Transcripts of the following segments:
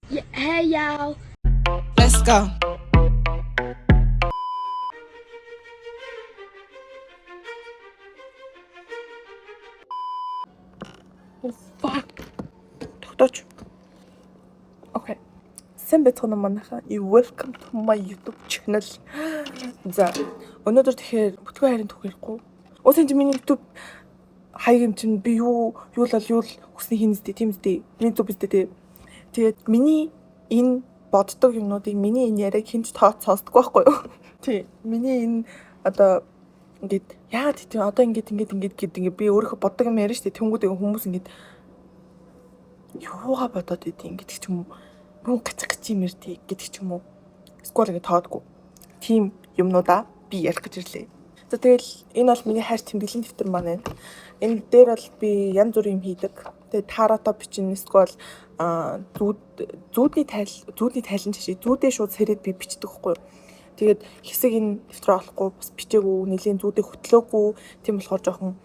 Yeah, hey y'all. Let's go. Oh fuck. Тогтооч. Okay. Сайн байцгаана манайхаа. Welcome to my YouTube channel. За, өнөөдөр тэгэхээр бүтгэн хайрын түүх ярихгүй. Уус энэ миний YouTube хаяг юм чинь би юу л хүсний хийнэстэй тийм үстэй. Миний зүг үстэй тий. Тэгээд миний энэ боддог юмнуудыг миний энэ яриаг хинч тооц сонсдоггүй байхгүй юу? Тий. Миний энэ одоо ингээд яагаад тийм одоо ингээд би өөрөө боддог юм ярьж штэ тэнгүүд хүмүүс ингээд юугаа бодоод идэв гэдэг ч юм уу мөн гацгач юм ярьдгийг гэдэг ч юм уу сквал ингээд тоодгүй тийм юмнуудаа би ярих гэж ирлээ. За тэгэл энэ бол миний хайр тэмдэглэлийн дэвтэр маань байна. Энэ дээр бол би янз бүрийн юм хийдэг. Тэгээ таратаа бичин сквал зүүдний тайлан жишээ зүүдээ шууд сэрэд би бичдэг байхгүй юу. Тэгээд хэсэг энэ дэвтрээ олохгүй бас бичээгүй нэлийн зүүдээ хөтлөөгүй тийм болохоор жоохон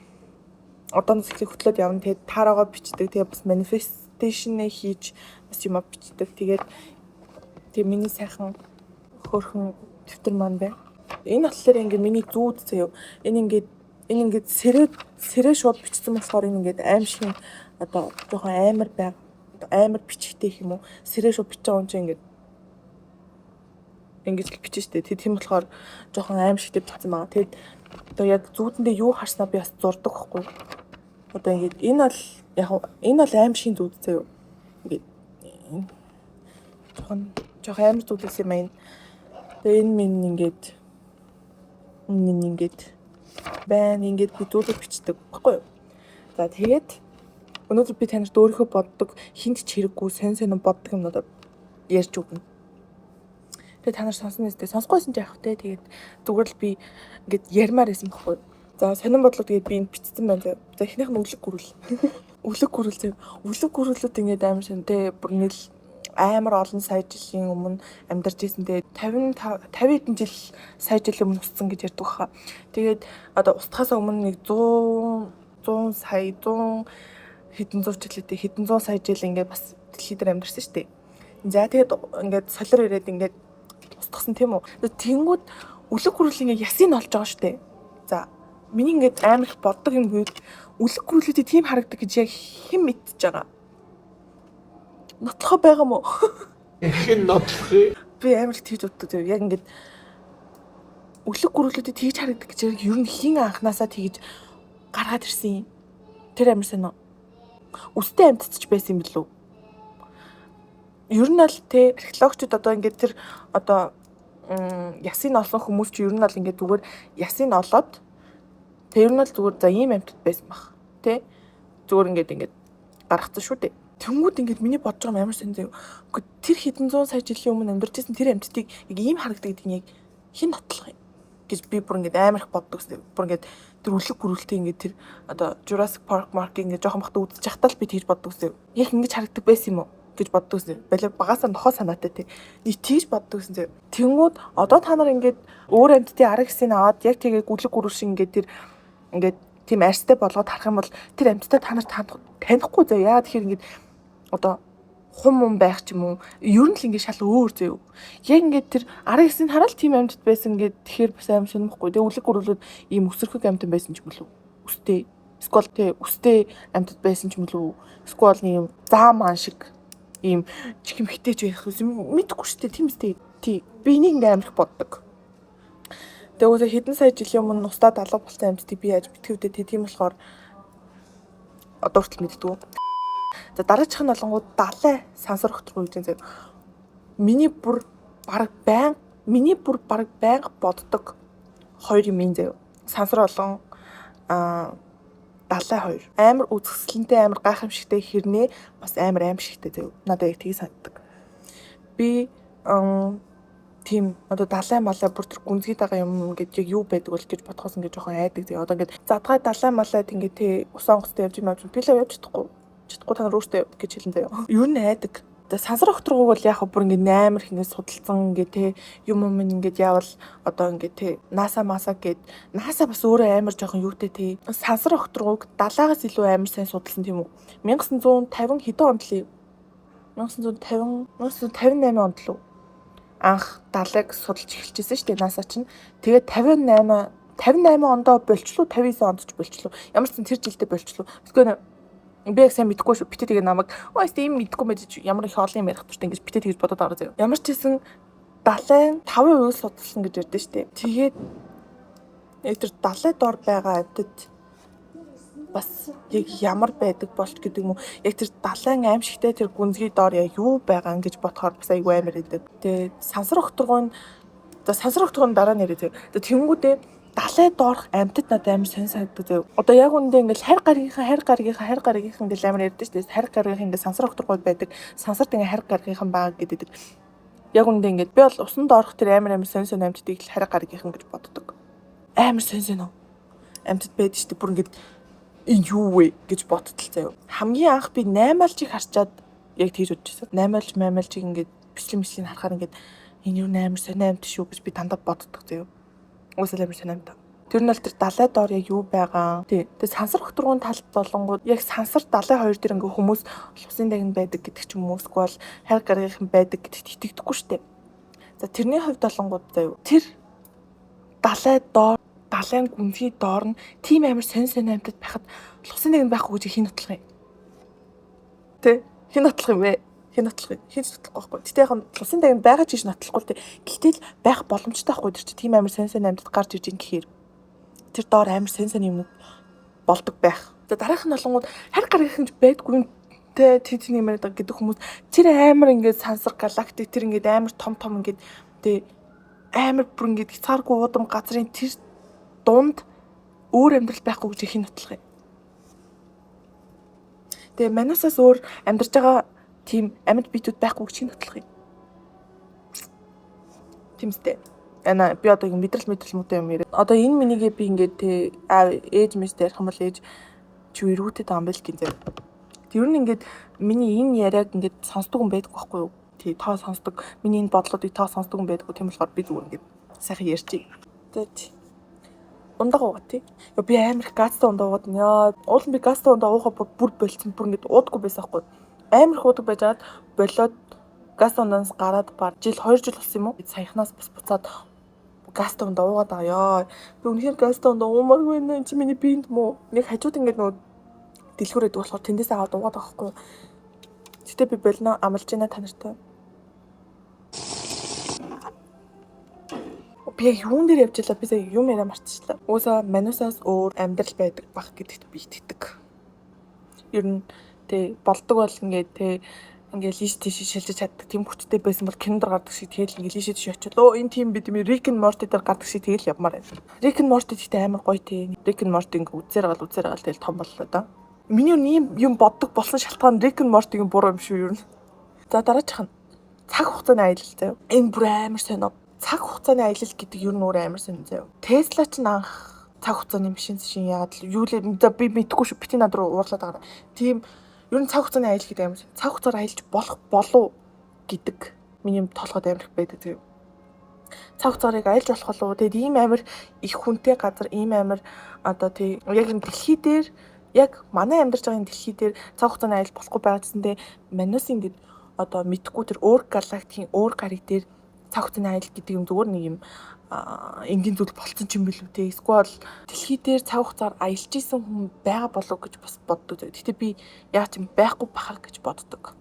одооноос эхлэх хөтлөөд явна. Тэгээд таараагаа бичдэг. Тэгээд бас manifestation хийж бас юм бичдэг. Тэгээд миний сайхан хөөрхөн дэвтэр маань байна. Энэ болохоор ингээд миний зүүд заяа. Энэ ингээд сэрээ шууд бичсэн болохоор энэ ингээд аим шиг одоо жоохон амар бичгтэй юм уу? Сэрээ шууд бичиж байгаа юм чинь ингэж л бичэн штэ. Тийм болохоор жоохон аим шигтэй бичсэн байгаа. Тэгээд одоо яг зүүдэндээ юу харснаа би бас зурдаг байхгүй. Одоо ингэж энэ бол аим шин зүүд заяа. Ингээд жоохон амар зүүдээс юм байна. Тэгээд энэ минь ингээд би зүүдээ бичдэг байхгүй юу. За тэгээд өнөөдөр би танарт өөрийнхөө боддог хинт ч хэрэггүй сонь боддог юмнуудаа ярьж өгнө. Тэгээ та нар сонсно нэстэй сонсгойсэн ч яах вэ? Тэгээд зүгээр л би ингээд ярмаар байсан байхгүй. За сонин бодлоо тэгээд би энд бичсэн байна. За эхнийх нь өглөг гүрэл. Өглөг гүрэлүүд ингээд амар шинтэй бүр нийл амар олон сая жилийн өмнө амьдарч ирсэн. Тэгээд 50 хэдэн жил сая жилийн өмнө уссан гэж ярьдаг хаа. Тэгээд одоо устгахаас өмнө нэг 100 сая хэдэн зуун сая жил ингээд бас дэлхий дээр амьдарсан шүү дээ. За тэгээд ингээд солиор ирээд ингээд устгасан тийм үү. Тэнгүүд өглөг гүрэл ингээд ясыг олж байгаа шүү дээ. За миний ингээд амар их боддог юм гээд өглөг гүрэлүүдээ тийм харагдаг гэж яг хэн мэдчихэж байгаа. Нотлохоо байгаа мó. Хэн нотлох? Би амар их тийж боддог. Яг ингээд өглөг гүрэлүүдээ тийж харагдаг гэж яг ер нь хин анханасаа тэгж гаргаад ирсэн юм. Тэр амар сонио. Үстэй амьдч байсан юм билүү? Ер нь л те археологчид одоо ингээд тэр одоо ясыг олсон хүмүүс чи ер нь л ингээд зүгээр ясыг олоод тэр ер нь л зүгээр за ийм амьтад байсан баг. Тэ зүгээр ингээд гаргацсан шүү дээ. Тэнгүүд ингээд миний бодож байгаа амар сэн заяа. Гэхдээ тэр хэдэн зуун сая жилийн өмнө амьдарч байсан тэр амьтдыг яг ийм харагдаг гэдэг нь яг хэн нотлох юм гэж би бүр ингээд амар их боддог. Бүр ингээд тэр өглөг гүрэлтэй ингээд тэр одоо Jurassic Park ингээд жоохон бахта үзэж захтаа л би тэгж боддог гэсэн. Яг ингэж харагдаг байсан юм уу гэж боддог гэсэн. Балай багасаа нохоо санаатай тий. Нэг тэгж боддог гэсэн. Тэнгүүд одоо та нар ингээд өөр амьтдын арга хэсгийг аваад яг тэгээ өглөг гүрэл шиг ингээд тэр ингээд тийм арьстай болгоод харах юм бол тэр амьтдаа та нар танихгүй зөө. Яагаад тэгэхээр ингээд одоо хум байх ч юм уу ер нь л ингээд шал өөр зөө. Яг ингээд тэр арга хэсгийг хараад тийм амьтд байсан ингээд тэгэхээр бас аим шинэхгүй. Тэгээ өглөг гүрэлүүд ийм өсөрхөг амьтан байсан ч юм болов. Үстэй. Сквал тэ үстэй амьтд байсан ч юм болов. Сквал ийм зааман шиг ийм чихэм хитэж байх юм мэдгүй шүү дээ. Тийм үстэй. Тий. Би энийг ингээд амар их боддог. Тэгээ хэдэн сая жилийн өмнө устдад алга болсон амьтдыг би яаж битгүүдэд тийм болохоор одоо хүртэл мэддэггүй. За дараачих нь болонгууд далай сансар өгтөргүй гэж заяа. Миний бүр баг байнга боддог хоёр юм ин заяа. Сансар болон далай хоёр. Амар үзэсгэлэнтэй амар гайхамшигтай хэрнээ бас амар аимшигтай заяа. Надад яг тгий санагддаг. Би тийм одоо далай малай бүр тэр гүнзгий дагаа юм ингээд яг юу байдаг бол гэж бодхоос ингээд жоохон айдаг. Тэгээ одоо ингээд задгай далай малайд ингээд тий усан онгоцтой явж юм би л явж чадахгүй та нар өөртөө гэж хэлэн заяа. Юу н айдаг. Тэгээ сансар өгтргүүг бол яг бүр ингээд амар их ингээд судалсан ингээд тий юм ингээд яавал одоо ингээд тий NASA гэд NASA бас өөрөө амар жоохон юутэй тий сансар өгтргүүг далайгаас илүү амар сайн судалсан тийм үү. 1950 хэдэн онд л 1958 онд л анх далайг судалж эхэлчихсэн шүү дээ NASA чинь. Тэгээд 58 ондоо болчлоо 59 онд ч болчлоо. Ямар ч тэр жилдээ болчлоо. Тэгвэл би яг сайн мэдэхгүй шүү. Битээ тэгээ намайг ийм мэдэхгүй мэдэж ямар их олон юм ярих тууштай ингэж битээ тэгж бодоод байгаа заяа. Ямар ч гэсэн далайн 5% судалсан гэж ярьдэн шүү дээ. Тэгээд яг тэр далай дор байгаа амьтад бас яг ямар байдаг болч гэдэг юм уу. Яг тэр далайн аимшигтай тэр гүнзгий доор яг юу байгаа ингэж бодохоор бас айгүй амар байдаг. Тэгээд сансар огторгон дараа нэрээ тэг. Тэнгүүдээ далай доорх амьтад надад амар сонь санагддаг заяа. Одоо яг үндэ ингээл хайр гаргийнхаа ингээл амар ярьдэн шүү дээ. Хайр гаргийнх ингээд сансар огторгой байдаг. Сансарт ингээ хайр гаргийнхан байгаа гэдэг. Яг үндэ ингээд би бол усан доорх тэр амар сонь амьтдыг л хайр гаргийнхан гэж боддог. Амар сонь амьтад байдаг шүү дээ. Бүр ингээд энэ юу вэ гэж бодтол заяа. Хамгийн анх би 8-aalжийг харчаад яг тэгж бодчихсон. 8-aalжийг ингээд бичлэг харахаар ингээд энэ юу амар сонь амьт шүү гэж би дандаа боддог заяа. Уусаа амар сонь амьт. Тэр нь л тэр далай доор яг юу байгаа. Тэгээд сансар огторгон талд болонгууд яг сансар далай хоёр дээр ингээ хүмүүс усын дагнд байдаг гэдэг ч юм уу эсвэл хайр гаргийнхан байдаг гэдэгт итгэдэггүй штэ. За тэрний хувьд болонгууд заяа. Тэр далайн гүнзгий доор нь тийм амар сонь амьтад байхад усын дагнд байхгүй гэж хин нотлох юм. Хин нотлох юм бэ? Хин нотлохгүй байхгүй. Тэгтээ яг усын дагнд байгаа ч гэж нотлохгүй л гэтэл байх боломжтой байхгүй тэр чи тийм амар сонь амьтад гарч ирж ин гэхээр тэр доор амар сонь юм болдог байх. За дараах нь болонгууд хайр гаргийнхан байдгүй тэд нэмэр гэдэг хүмүүс тэр амар ингээд сансар галактик тэр ингээд амар том ингээд амар бүр ингээд хязгааргүй уудам газрын тэр дунд өөр амьдрал байхгүй гэж хин нотлох юм. Тэгээ манасаас өөр амьдарч байгаа тийм амьд биетүүд байхгүй гэж хин нотлох юм. Тэмстэй. Би одоо мэдрэл муутай юм яриа. Одоо энэ минийгээ би ингээд ээж мэстэй ярих юм бол ээж чи өргөтэй таам байл гинзээ. Тэр нь ингээд миний энэ яриаг ингээд сонсдог хүн байдаг байхгүй юу? Тоо сонсдог. Миний энэ бодлуудыг тоо сонсдог хүн байдаг. Тийм болохоор би зүгээр ингээд сайхан ярьчих. Тэгээд ундаа уугаа тий. Би амар их газтай ундаа уугаад яа. Уулын би газтай ундаа уугаа бүр болцсон. Бүр ингээд уудаггүй байсан байхгүй. Амар их уудаг байжгаад болоод газ ундаас гараад баг жил 2 жил болсон юм уу? Саяхнаас бас буцаад газтай ундаа уугаад байгаа ёо. Би үнэхээр газтай ундаа уумааргүй нэ чи миний биед мүү. Нэг хажууд ингээд нөгөө дэлгүүрээд болохоор тэндээс аваад уугаад байгаа байхгүй. Гэтэ би болно амлж байна та нартай. Би юун дээр явж байлаа би сая юм яриа марцчихлаа. Уусаа манусаас өөр амьдрал байдаг баг гэдэгт би итгэдэг. Ер нь болдог бол ингээд лиш тийш шилжиж чаддаг тийм хүчтэй байсан бол кинонд гардаг шиг тэгэл ингээд лишээ тийш очиод энэ тийм бид юм Рик энд Морти дээр гардаг шиг тэгэл явмаар байна. Рик энд Морти гэхдээ амар гоё тий. Рик энд Морти ингээд үзээр гал тэгэл том боллоо да. Миний юм боддог болсон шалтгаан Рик энд Мортигийн буруу юм шүү ер нь. За дараачих нь цаг хугацааны аялал заяа. Энэ бүр амар сонио. Цаг хугацааны аялал гэдэг ер нь өөр амар сонио заяа. Тесла ч анх цаг хугацааны машин шин яагаад л юу л би мэдгүй шүү бити над руу уурлаад байгаа. Тийм ер нь цаг хугацааны аялал гэдэг амар цаг хугацаар аялж болох болов гэдэг миний толгойд амар их байдаг заяа. Цаг хугацаарыг аялж болох болов. Тэгэд ийм амар их хүнтэй газар ийм амар одоо яг энэ дэлхий дээр яг манай амьдарч байгаа энэ дэлхий дээр цаг хугацааны аялал болохгүй байгаа гэсэндээ манус ингээд одоо мэдхгүй тэр өөр галактикийн өөр гариг дээр цаг хугацааны аялал гэдэг юм зүгээр нэг юм энгийн зүйл болцсон ч юм билүү те. Эсвэл дэлхий дээр цаг хугацаар аялж исэн хүн байгаа болов гэж бас боддог. Гэхдээ би яг тийм байхгүй бахар гэж боддог.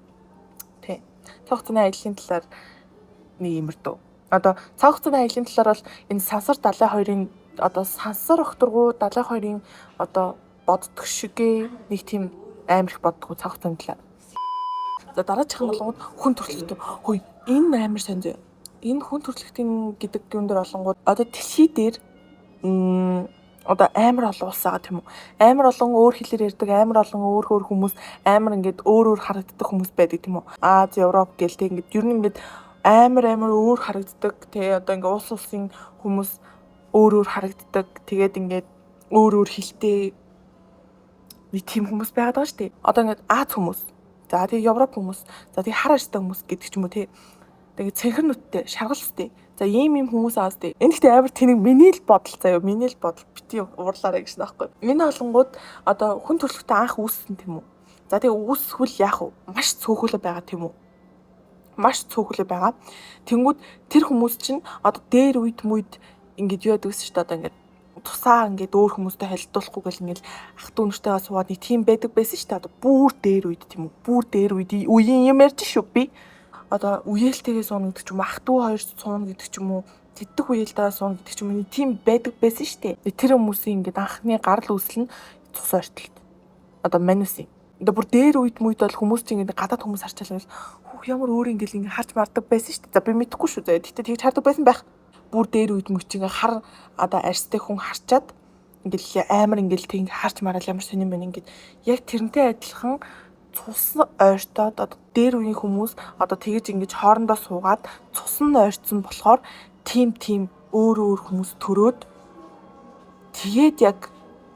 Тэ. Цаг хугацааны аяллаа талаар нэг юмрдөө. Одоо цаг хугацааны аяллаа талаар бол энэ сансар далай хоёрын одоо сансар огторгуу далай хоёрын одоо боддог шигээ нэг тийм амар их боддог цаг хугацааны талаар. За дараачих нь болгоод хүн төрөлхтөө. Хөөе энэ амар сонь зөө. Энэ хүн төрөлхтийн гэдэг юм дээр олонгууд одоо дэлхий дээр одоо амар олон улс байгаа тийм үү. Амар олон өөр хэлээр ярьдаг, амар олон өөр хүмүүс, амар ингээд өөр харагддаг хүмүүс байдаг тийм үү. Аз, Европ гээл тэг ингээд ер нь ингээд амар өөр харагддаг. Тэ одоо ингээд улсын хүмүүс өөр харагддаг. Тэгээд ингээд өөр хэлтэй нэг тийм хүмүүс байгаад байгаа шүү дээ. Одоо ингээд Аз хүмүүс, за тэгээ Европ хүмүүс, за тэгээ хар арьстай хүмүүс гэдэг ч юм уу тий. Тэгээд цэнхэр нүдтэй, шаргалстай. За ийм хүмүүс аастай. Энэ ихтэй амар тэнэг миний л бодол заяа. Миний л бодол бити уурлаарай гэж наахгүй. Миний олонгууд одоо хүн төрөлхтөө анх үүссэн тийм үү. За тэгээ үүсвэл яах вэ? Маш цөөхөлөө байгаа тийм үү. маш цөөхлөө байгаа. Тэнгүүд тэр хүмүүс чинь одоо дээр үед ингээд юу яадаг гэсэн чинь одоо ингээд тусаа ингээд өөр хүмүүстэй холилдуулахгүй гэл ингээд ах дүү нэртэйгээ суугаад нэг тийм байдаг байсан шүү дээ. Одоо бүр дээр үед тийм үү? Бүр дээр үед үеийн юм ярьж шүү би. Одоо үеэлтэйгээ сууна гэдэг ч юм уу, ах дүү хоёр сууна гэдэг ч юм уу, тэддэх үеэлдээ сууна гэдэг ч юм уу, тийм байдаг байсан шүү дээ. Тэр хүмүүсийн ингээд анхны гарал үүсэл нь цус ойртолт. Одоо манусын. Одоо бүр дээр үед бол хүмүүс чинь ингээд гадаад хүмүүс харчаал ингээл ямар өөр ингээд харж мардаг байсан шүү дээ. За би мэдэхгүй шүү. Тэгтээ тэгж хардаг байсан байх. Бүр дээр үед мөчингээ хар одоо арьстай хүн харчаад ингээл амар ингээл тэг харж марал ямар сонирм бэ ингээд яг тэрнтэй адилхан цус ойртоод одоо дээр үеийн хүмүүс одоо тэгж ингэж хоорондоо суугаад цус нь ойртсон болохоор тийм өөр хүмүүс төрөөд тэгээд яг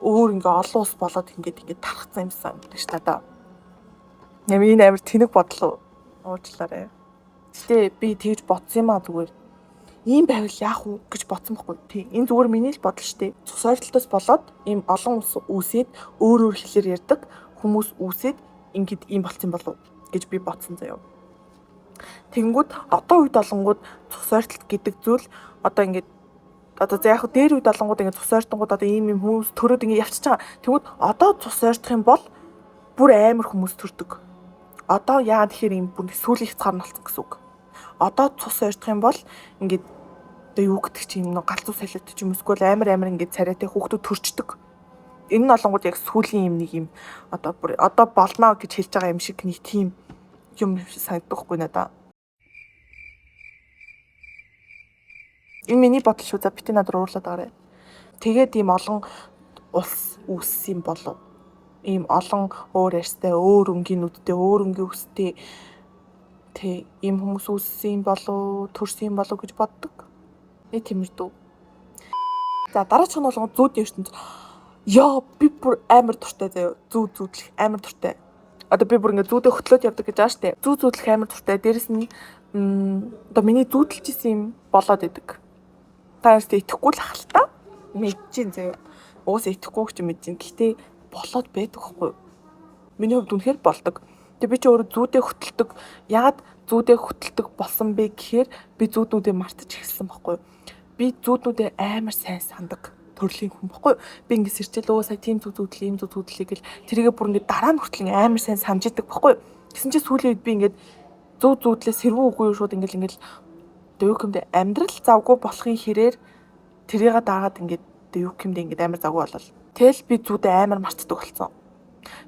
өөр ингээ олон ус болоод ингээд тархацсан юмсан гэдэг ш та. Энэ амар тэнэг бодлоо уучлаарай. Гэтэ би тэгж бодсон юм а зүгээр. Ийм байвал яах вэ гэж бодсон байхгүй тий. Энэ зүгээр миний л бодол шүү дээ. Цус ойртолтоос болоод ийм олон ус үүсээд өөр хэлээр ярьдаг хүмүүс үүсээд ингээд ийм болцсон болов гэж би бодсон заяа. Тэнгүүд одоо үед олонгууд цус ойртолт гэдэг зүйл одоо ингээд одоо за яг дээр үед олонгууд ингээд цус ойртонгууд одоо ийм хүмүүс төрөөд ингээд явчихж байгаа. Тэнгүүд одоо цус ойртох юм бол бүр амар хүмүүс төрдөг. Одоо яагаад тэгэхээр ийм бүр сүүлийн хязгаар нь болсон гэсэн үг. Одоо цус ойртох юм бол ингээд одоо юу гэдэг чинь нэг галзуу салют ч юм эсвэл амар ингээд царайтай хүүхдүүд төрчдөг. Энэ нь олонгууд яг сүүлийн юм нэг юм одоо болно гэж хэлж байгаа юм шиг нэг тийм юм санагдах байхгүй надаа. Энэ миний бодол шүү. За бити надад уурлаад байгаарай. Тэгээд ийм олон ус үүссэн болов. Ийм олон өөр арьстай, өөр өнгийн нүдтэй, өөр өнгийн үстэй тэг ийм хүмүүс үүссэн болов, төрсөн болов гэж боддог. Тиймэрдүү. За дараачих нь болгоо зүүдийн ертөнд. Яа би бүр амар дуртай заяа. Зүүдлэх амар дуртай. Одоо би бүр ингээ зүүдээ хөтлөөд явдаг гэж байгаа штэ. Зүүдлэх амар дуртай. Дээрэс нь одоо миний зүүдэлж исэн юм болоод идэг. Та ястэ итгэхгүй л ах л та. Мэдчихин заяа. Уус итгэхгүй ч мэдчихин. Гэхдээ болоод байдаг хгүй. Миний хувьд үнэхээр болдог. Тэгээ би ч өөрөө зүүдээ хөтэлдэг. Ягаад зүүдээ хөтэлдэг болсон бэ гэхээр би зүүднүүдээ мартаж эхэлсэн байхгүй. Би зүүднүүдээ амар сайн сандаг төрлийн хүн байхгүй. Би ингэ сэрчээлөө сая тийм зүүдлээ, ийм зүүдлээ гэл тэрийгээ бүр ингэ дараа нь хүртэл амар сайн самж идэг байхгүй. Гэсэн чинь сүүлийн үед би ингэ зүүдлээ сэрвүү үгүй шууд ингээл дэв юмд амьдрал завгүй болохын хэрээр тэрийгээ дагаад ингэ дэв юмд ингэ амар завгүй болол. Тэгэл би зүүдээ амар мартдаг болсон.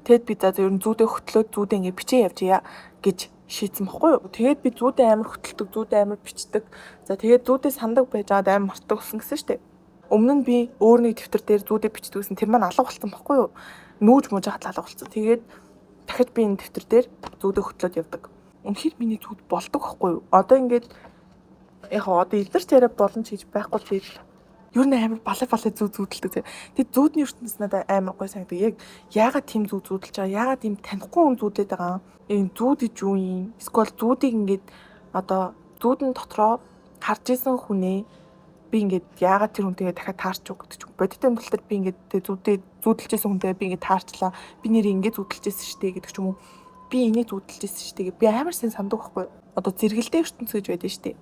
Тэгэд би за ер нь зүүдээ хөтлөөд зүүдээ ингэ бичээ явжия гэж шийдсэн баггүй юу. Тэгээд би зүүдээ амар хөтэлдэг, зүүдээ амар бичдэг. За тэгээд зүүдээ сандаг байж аваад амар мартдаг болсон гэсэн штеп. Өмнө нь би өөр нэг дэвтэр дээр зүүдээ бичдэг гэсэн тэр маань алга болсон баггүй юу. Нүүж мууж хат алга болсон. Тэгээд дахиад би энэ дэвтэр дээр зүүдээ хөтлөөд явдаг. Үнэхээр миний зүүд болдог баггүй юу. Одоо ингээд яг одоо илэрч яриа боломж хийж байхгүй л би ер нь амар балай зүүдэлдэг. Тэгээд зүүдний ертөнцийн надад амар гой санагдаг. Яг яагаад тийм зүүдэлж байгаа? Яагаад тийм танихгүй хүн зүүдлээд байгаа? Энэ зүүд гэж юу юм? Эсвэл зүүдийг ингээд одоо зүүдэн дотроо харж исэн хүнээ би ингээд яагаад тэр хүнтэйгээ дахиад таарч уу гэдэг чинь бодит амьдрал дээр би ингээд зүүдэлжсэн хүнтэйгээ би ингээд таарчлаа. Би нэр ингээд зүүдэлжсэн штэ гэдэг ч юм уу. Би энийг зүүдэлжсэн штэ. Би амар сайн санддаг байхгүй. Одоо зэрэгэлдээ ертөнц гэж байдаг штэ.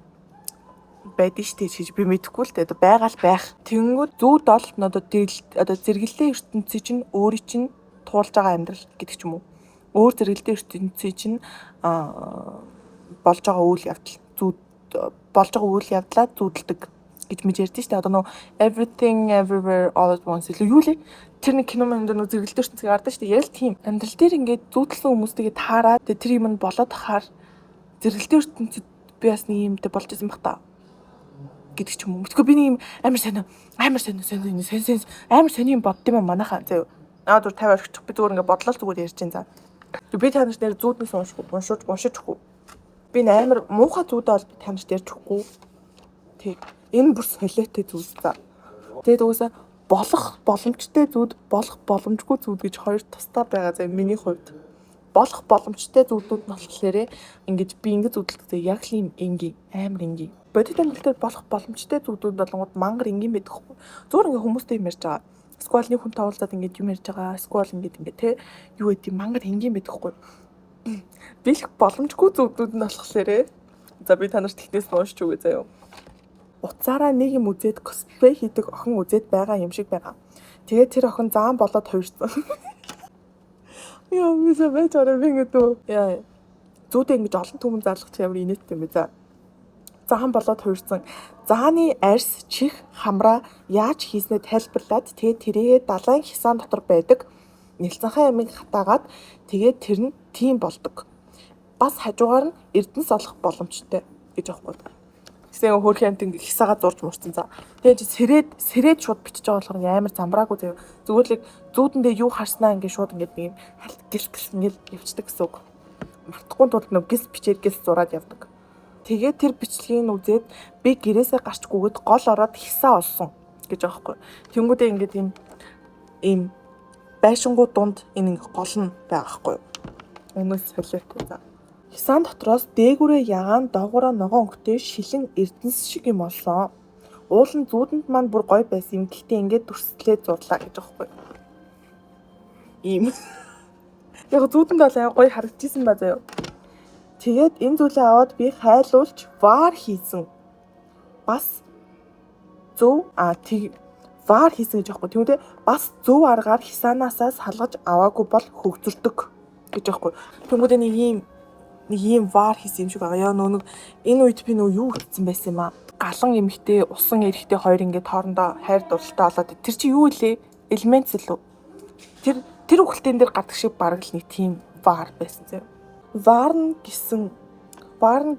Байдаг штэ гэж би мэдэхгүй л дээ. Одоо байгаал байх. Тэнгүүд зүүд бол одоо зэрэгэлдээ ертөнцийн чинь өөрийн чинь туулж байгаа амьдрал гэдэг ч юм уу. Өөр зэрэгэлдээ ертөнцийн чинь болж байгаа үйл явдал болж байгаа үйл явдлаа зүүдэлдэг гэж мэдж ярьдэн штэ. Одоо нөө everything everywhere all at once илүү юу лээ. Тэр нэг кино манд нөө зэрэгэлдээ ертөнцийг гардаг штэ. Яг л тийм. Амьдрал дээр ингээд зүүдэлсэн хүмүүстэйгээ таараад тэр юм нь болоод хахаар зэрэгэлдээ ертөнцид би бас нэг юмтай болж исэн баг та гэдэг ч юм уу. Мэдгүй би нэг юм амар сайн амар сони юм бодд юм манайхаа заяа. Dur 50 орчих би зүгээр ингээд бодлол зүгээр ярьж байна за. Би таньж нэр зүүднээс уншихгүй. Би амар муухай зүүдээ бол би таньж ярьж өгөхгүй. Тэг. Энэ бүр солиотой зүүд за. Тэгээд угаасаа болох боломжтой зүүд, болох боломжгүй зүүд гэж хоёр тусдаа байгаа заа миний хувьд. Болох боломжтой зүүдүүд нь болохоор ингэж би ингэ зүүдэлтэй яг л юм энгийн амар энгийн. Бодит амьдрал дээр болох боломжтой зүүдүүд болгоод мангар энгийн байдаг хгүй. Зүгээр ингээ хүмүүстэй юм ярьж байгаа. Сквал нэг хүн тавуулзаад ингэж юм ярьж байгаа. Сквал ингэ те юу гэдэг мангар энгийн байдаг хгүй. Бэлэх боломжгүй зүүдүүд нь болохоор За би танарт ихнээс нь уншиж өгье заяа. Уцаараа нэг юм үзээд косплей хийдэг охин үзээд байгаа юм шиг байгаа. Тэгээд тэр охин заан болоод хувирсан. Яа мисэ бэтэрэ бингэтөө. Яа. Зүүдээ ингэж олон түмэн зарлах ямар инээдтэй юм бэ за. Заан болоод хувирсан. Зааны арьс, чих, хамраа яаж хийснээ тайлбарлаад тэгээд тэрийгээ далайн хясаан дотор байдаг нэлцэнхай ямиг хатаагаад тэгээд тэр нь тийм болдог. Бас хажуугаар нь эрдэнэс олох боломжтой гэж аахгүй. Гэсэн хөөрхөн амт ингэ хисаагаа зурж мурцсан за. Тэгээд сэрээд шууд бичиж байгаа болохоор амар замбраагүй заяа. Зүгээр л зүүдэндээ юу харснаа ингэ шууд ингэ нэг юм халт гис ингэ явцдаг гэсэн үг. Мартахгүй тулд нэг гис бичээд гис зураад явдаг. Тэгээд тэр бичлэгийг үзээд би гэрээсээ гарчгүйгээд гол ороод хисаа олсон гэж аахгүй. Тэнгүүдээ ингэ ийм байшингуу дунд энэ гол нь байгаа хгүй. Өмнөөс солиотой за. Хисаан дотроос дээгүүрээ ягаан доогоороо ногоон өнгөтэй шилэн эрдэнэс шиг юм олсон. Уул нь зүүдэнд маань бүр гоё байсан юм. Гэхдээ ингээд дүрслээ зурлаа гэж аахгүй. Ийм. Яг зүүдэнд бол аяа гоё харагдчихсан ба заяа. Тэгээд энэ зүйлээ аваад би хайлуулж вар хийсэн. Бас зөв вар хийсэн гэж аахгүй. Тэгвэл бас зөв аргаар хисаанаасаа салгаж аваагүй бол хөгжөрдөг гэж аахгүй. Тэгвэл нэг ийм вар хийсэн юм шиг байгаа. Яа нэг энэ үед би юу хийсэн байсан юм аа. Галан эмхтэй, усан эрэхтэй хоёр ингээд хоорондоо хайр дурлалтай болоод тэр чи юу илээ? Элементс л үү? Тэр үхэлтэн дээр гадаг шиг бараг л нэг тийм вар байсан зэ. Вар нь гэсэн вар нь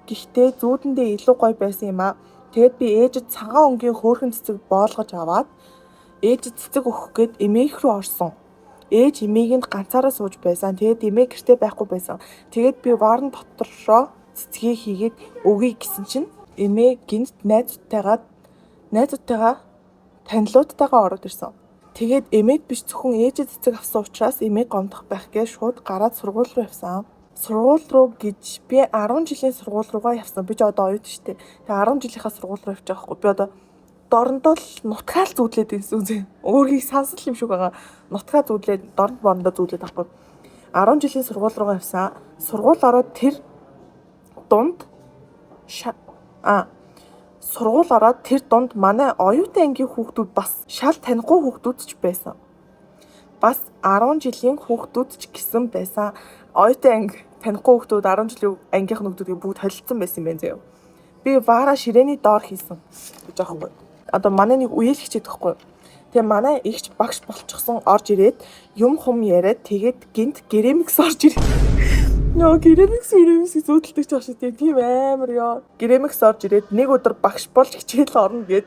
гэхдээ зүүдэндээ илүү гоё байсан юм аа. Тэгэд би ээжэд цагаан өнгийн хөөрхөн цэцэг боолгож аваад ээжэд цэцэг өгөх гээд эмээх рүү орсон. Ээж эмээг нь ганцаараа сууж байсан. Тэгээд эмээ гэртээ байхгүй байсан. Тэгээд би варн дотороо цэцгийг хийгээд өгье гэсэн чинь эмээ гинт найзуудтайгаа танилуудтайгаа ороод ирсэн. Тэгээд эмээд биш зөвхөн ээжэд цэцэг авсан учраас эмээг гомдох байх гэж шууд гараад сургууль руу явсан. Сургууль руу гэж би 10 жилийн сургууль руугаа явсан. Би ч одоо оюут штэ. Тэгээд 10 жилийнхаа сургууль руу явж байгаа хгүй. Би одоо дорндоо л нутгаал зүудлээд байсан үзье. Өөрийг сансал юм шиг байгаа. Нутгаа зүудлээд дорндоо зүудлээд авахгүй. 10 жилийн сургууль руугаа явсан. Сургууль ороод тэр дунд манай оюутан ангийн хүүхдүүд бас шал танихгүй хүүхдүүд ч байсан. Бас 10 жилийн хүүхдүүд ч гэсэн байсан. Оюутан анги танихгүй хүүхдүүд 10 жилийн ангийнх нь хүүхдүүдийг бүгд холилдсон байсан юм байна заяа. Би вара ширээний доор хийсэн гэж аахгүй. Одоо манай нэг үеэлэгч гэхгүй. Тэгээ манай ихч багш болчихсон орж ирээд юм хум яриад тэгээд гинт гэрэмикс орж ирээд нөө гэрэмикс зүүдэлдэг ч багш тийм амар ёо. Гэрэмикс орж ирээд нэг өдөр багш болж хичээл орно гэд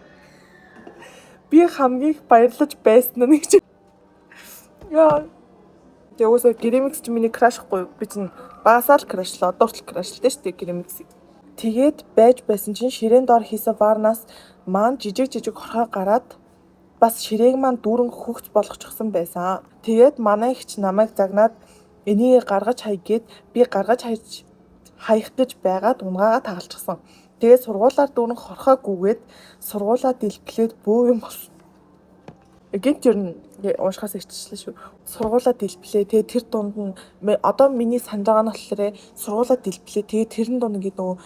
би хамгийн их баярлаж байсан нэг ч яа. Тэгээ өсөө гэрэмикс чи миний краш хгүй. Би чинь багасаал крашлаа. Одоортол крашлээ шүү дээ гэрэмикс. Тэгээд байж байсан чинь ширээн доор хийсэн варнаас маань жижиг хорхоо гараад бас ширээг маань дүүрэн хөгц болгочихсон байсан. Тэгээд манай ихч намайг загнаад энийг гаргаж хай гээд би гаргаж хаях гэж байгаад унгаагаа тагалчихсан. Тэгээд сургуулаар дүүрэн хорхоо гүгээд сургуулаа дэлбэлээд бөө юм болсон. Гэнт ер нь уушхаас ирчихлээ шүү. Сургуулаа дэлбэлээ. Тэгээд тэр дунд нь одоо миний санаж байгаа нь болохоор сургуулаа дэлбэлээ. Тэгээд тэрэн дунд ингээд нөгөө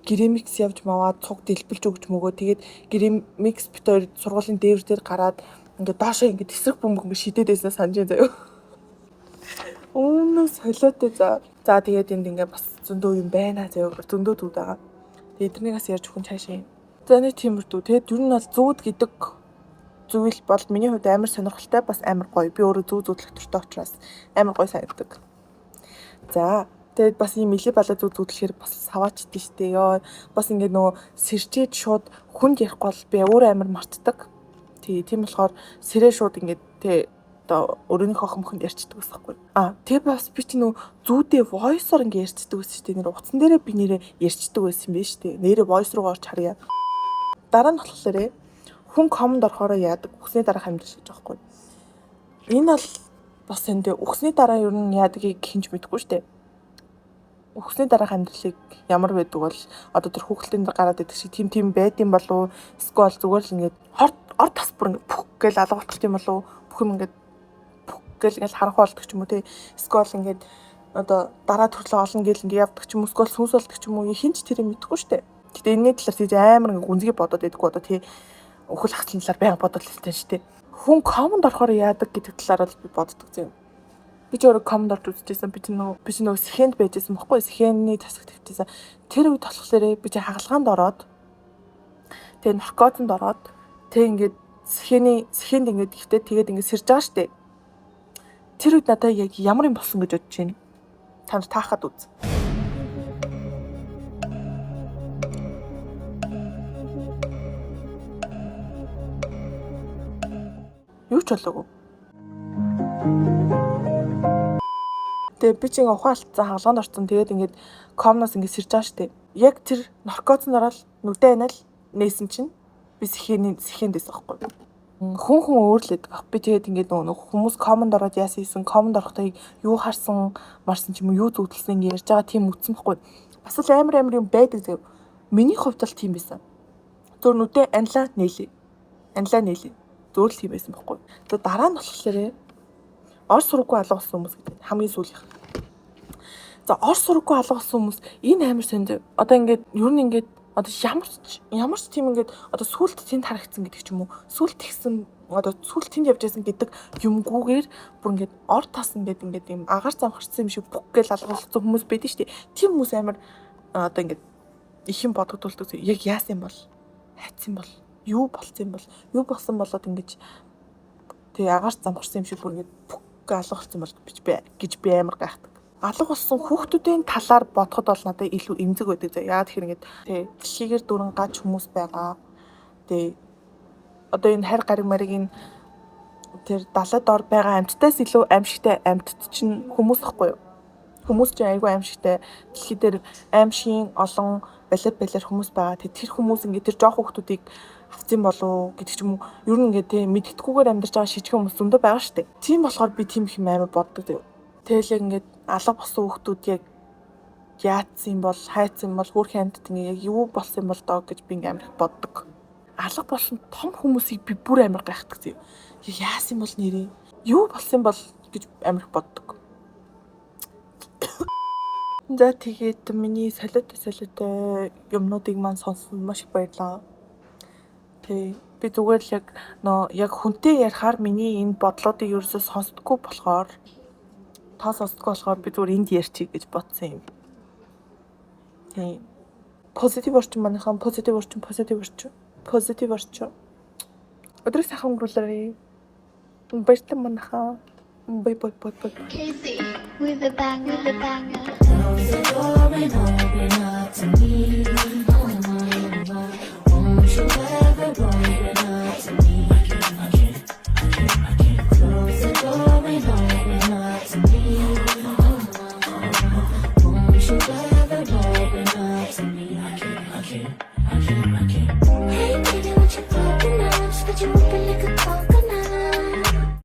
гэрэмикс явж маваад цуг дэлбэлж өгч мөгөө. Тэгээд гэрэмикс битээр сургуулийн дээвэр дээр гараад ингээд доошоо ингээд эсрэг бөмбөг ингээд шидэд байснаа санаж байна заяа. Өмнө солиотой за. За тэгээд энд ингээд бас зөндөө юм байна заяа. Зөндөө түүд байгаа. Тэгээд эднийгээс ярьж өгөн цаашаа. За нэг тиймэрдүү. Тэгээд ер нь бол зүүд гэдэг зүйл бол миний хувьд амар сонирхолтой бас амар гоё. Би өөрөө зүүдлэх төртэй учраас амар гоё санагддаг. За тэгээд бас ийм мэлий балаа зүүдлэхээр бас саваачдээ штэ ёо. Бас ингээд нөгөө сэрчээд шууд хүнд ярихгүй бол би өөрөө амар мартдаг. Тийм болохоор сэрээ шууд ингээд одоо өөрийнхөө хомхонд ярьчдаг гэсэн байхгүй. Тэгээ бас би чи нөгөө зүүдээ voice-оор ингээд ярьчдаг гэсэн штэ. Нэр утсан дээрээ би нэрээ ярьчдаг байсан юм биш штэ. Нэрээ voice руу орж харъя. Дараа нь болохоор хүн коммонд орохороо яадаг үхсний дараах амьдрал гэж байгаа байхгүй. Энэ бол бас энэ үхсний дараа ер нь яадгийг хинж мэдэхгүй штэ. Үхсний дараах амьдралыг ямар байдаг бол одоо тэр хүүхэлдэйн гараад идэг шиг тийм байд юм болов эсвэл зүгээр л ингээд ор тас бүр ингээд бүх гээл алга болчих юм болов бүх юм ингээд бүх гээл харанхуй болдог ч юм уу те эсвэл ингээд одоо дараа төрлөө олон гээл ингээ явдаг ч юм уу эсвэл сүнс болдог ч юм уу хинч тэрийг мэдэхгүй штэ. Гэтэ энэний талаар тийж амар ингээ гүнзгий бодоод байдаггүй одоо тий өхөл хахлын талаар байнга бодоод л тань штэ. Хүн комонд орохоор яадаг гэдэг талаар бол би боддог зэв. Би ч өөрөө комонд орж үзчихсэн. Би ч нөгөө сэхэнд байжсэн баггүй сэхэний тасаг твтээсэн. Тэр үед болохоор би ч хагалгаанд ороод тэгээ наркотинд ороод тэг ингээд сэхэнд ингээд ихтэй тэгээд ингээд сэрж байгаа штэ. Тэр үед надад яг ямар юм болсон гэж бодож байна. Танд таахад үз. Юу ч болоогүй. Тэгээ би чинь ухаалтсан хаалганд орсон. Тэгээд ингээд комноос ингээд сэрж байгаа штэ. Яг тэр наркотинд ороод нүдэ анал нээсэн чинь би сэхэндээс аахгүй. Хүн өөрлөд баг. Би тэгээд ингээд нөгөө хүмүүс комонд ороод яасан хийсэн, комонд орохдоо юу харсан, марсан ч юм уу юу зүудэлсэн ингээд ярьж байгаа тийм үтсэн баггүй. Бас л амар юм байдаг зав. Миний хувьд бол тийм байсан. Зөөр нүдэ анлаа нээлээ. Зөөр л тийм байсан баггүй. Тэгээд дараа нь болохоор ор сургуугүй алга болсон хүмүүс гэдэг хамгийн сүүлийнх. За ор сургуугүй алга болсон хүмүүс энэ амар сонд одоо ингээд ер нь ингээд одоо ямар ч тийм ингээд одоо сүулт тэнд харагдсан гэдэг ч юм уу сүулт тэгсэн одоо сүулт тэнд явж байсан гэдэг юмгүйгээр бүр ингээд ор тас ингээд юм агаар замхарсан юм шиг бүх гээл алгуулсан хүмүүс байдаг шүү дээ. Тийм хүмүүс амар одоо ингээд их юм бодогдуулдаг. Яг яасан юм бол хайцсан бол юу болсон болоод ингээд тэг агаар замхарсан юм шиг бүр ингээд бүх алгуулсан бол гэж би амар гайхдаг. Алга болсон хүүхдүүдийн талаар бодоход бол надад илүү эмзэг байдаг. Яагаад тэгэхээр ингээд тий дэлхийгээр дөрөн гач хүмүүс байгаа. Тий одоо энэ хайр гариг марийн тэр далайд ор байгаа амьтдаас илүү аимшигтай амьтд чинь хүмүүс ахгүй юу? Хүмүүс чинь айгүй аимшигтай. Дэлхий дээр аимшигын олон балер хүмүүс байгаа. Тэр хүмүүс ингээд тэр жоох хүүхдүүдийг авцсан болов гэдэг ч юм уу. Ер нь ингээд тий мэддэхгүйгээр амьдарч байгаа шижиг хүмүүс зөндөө байгаа шүү дээ. Тийм болохоор би тийм их амар боддог. Тэгэл яг ингээд алга болсон хүүхдүүд яг яатсан бол хайцсан бол хөөрхөн амьтад ингээ яг юу болсон бол доо гэж би ингээ амар их боддог. Алга болсон том хүмүүсийг би бүр амар гайхдаг зөө. Яасан бол нэрээ юу болсон бол гэж амар их боддог. За тэгээд миний солиотой юмнуудыг маань сонссон маш их баярлалаа. Тэг би зүгээр л яг хүнтэй ярихаар миний энэ бодлоодыг ерөөсөө сонсдоггүй болохоор би зүгээр энд ярьчих гэж бодсон юм. Тийм. Позитив орчин манайхан позитив орчин. Өдрийг сайхан өнгөрүүлээрэй. Баярлалаа манайхан. Bye. Casey with a banger. Close the door and open up to me. Won't you ever open up to me? Close the door and open up to me. Won't you ever open up to me? I can't.